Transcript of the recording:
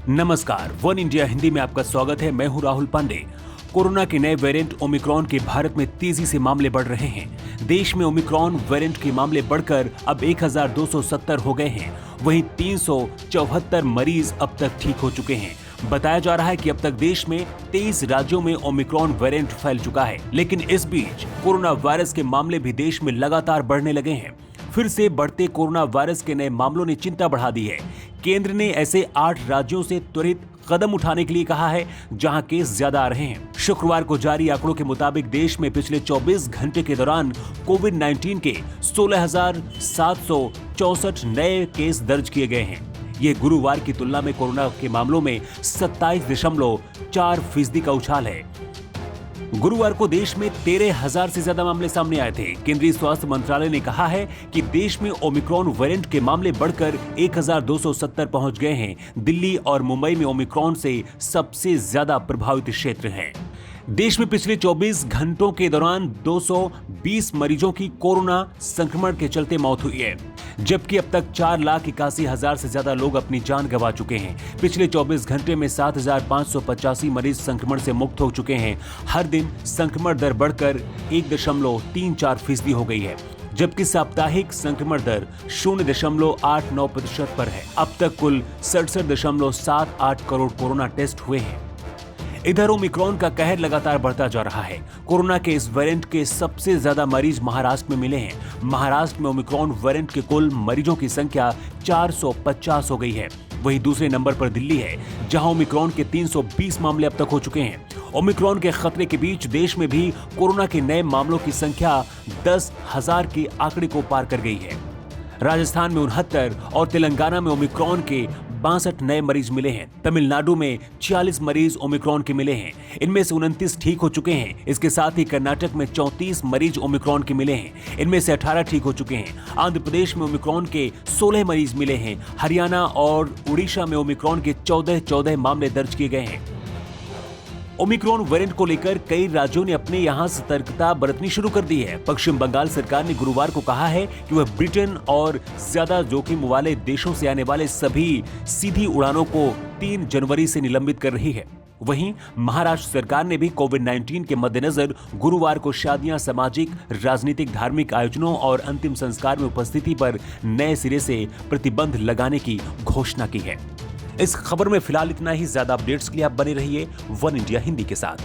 नमस्कार, one India Hindi में आपका स्वागत है। मैं हूं राहुल पांडे। कोरोना के नए वेरिएंट ओमिक्रॉन के भारत में तेजी से मामले बढ़ रहे हैं। देश में ओमिक्रॉन वेरिएंट के मामले बढ़कर अब 1270 हो गए हैं। वहीं 374 मरीज अब तक ठीक हो चुके हैं। बताया जा रहा है कि अब तक देश में 23 राज्यों में ओमिक्रॉन वेरिएंट फैल चुका है। लेकिन इस बीच कोरोना वायरस के मामले भी देश में लगातार बढ़ने लगे हैं। फिर से बढ़ते कोरोना वायरस के नए मामलों ने चिंता बढ़ा दी है। केंद्र ने ऐसे 8 राज्यों से त्वरित कदम उठाने के लिए कहा है जहां केस ज्यादा आ रहे हैं। शुक्रवार को जारी आंकड़ों के मुताबिक देश में पिछले 24 घंटे के दौरान कोविड-19 के 16,764 नए केस दर्ज किए गए हैं। ये गुरुवार की तुलना में कोरोना के मामलों में 27.4% का उछाल है। गुरुवार को देश में 13,000 से ज्यादा मामले सामने आए थे। केंद्रीय स्वास्थ्य मंत्रालय ने कहा है कि देश में ओमिक्रॉन वेरिएंट के मामले बढ़कर 1,270 पहुंच गए हैं। दिल्ली और मुंबई में ओमिक्रॉन से सबसे ज्यादा प्रभावित क्षेत्र हैं। देश में पिछले 24 घंटों के दौरान 220 मरीजों की कोरोना संक्रमण के चलते मौत हुई है, जबकि अब तक 4,81,000 से ज्यादा लोग अपनी जान गंवा चुके हैं। पिछले 24 घंटे में 7,585 मरीज संक्रमण से मुक्त हो चुके हैं। हर दिन संक्रमण दर बढ़कर 1.34% हो गई है, जबकि साप्ताहिक संक्रमण दर 0.89% पर है। अब तक कुल 67.78 करोड़ कोरोना टेस्ट हुए हैं। इधर ओमिक्रॉन का कहर लगातार बढ़ता जा रहा है। कोरोना के इस वेरिएंट के सबसे ज्यादा मरीज महाराष्ट्र में मिले हैं। महाराष्ट्र में ओमिक्रॉन वेरिएंट के कुल मरीजों की संख्या 450 हो गई है। वहीं दूसरे नंबर पर दिल्ली है, जहां ओमिक्रॉन के 320 मामले अब तक हो चुके हैं। ओमिक्रॉन के खतरे के बीच देश में भी कोरोना के नए मामलों की संख्या 10,000 के आंकड़े को पार कर गई है। राजस्थान में 69 और तेलंगाना में ओमिक्रॉन के 62 नए मरीज मिले हैं। तमिलनाडु में 46 मरीज ओमिक्रॉन के मिले हैं। इनमें से 29 ठीक हो चुके हैं। इसके साथ ही कर्नाटक में 34 मरीज ओमिक्रॉन के मिले हैं। इनमें से 18 ठीक हो चुके हैं। आंध्र प्रदेश में ओमिक्रॉन के 16 मरीज मिले हैं। हरियाणा और उड़ीसा में ओमिक्रॉन के 14 मामले दर्ज किए गए हैं। ओमिक्रॉन वेरिएंट को लेकर कई राज्यों ने अपने यहां सतर्कता बरतनी शुरू कर दी है। पश्चिम बंगाल सरकार ने गुरुवार को कहा है कि वह ब्रिटेन और ज्यादा जोखिम वाले देशों से आने वाले सभी सीधी उड़ानों को 3 जनवरी से निलंबित कर रही है। वहीं महाराष्ट्र सरकार ने भी कोविड-19 के मद्देनजर गुरुवार को शादियां, सामाजिक, राजनीतिक, धार्मिक आयोजनों और अंतिम संस्कार में उपस्थिति पर नए सिरे से प्रतिबंध लगाने की घोषणा की है। इस खबर में फिलहाल इतना ही। ज्यादा अपडेट्स के लिए आप बने रहिए वन इंडिया हिंदी के साथ।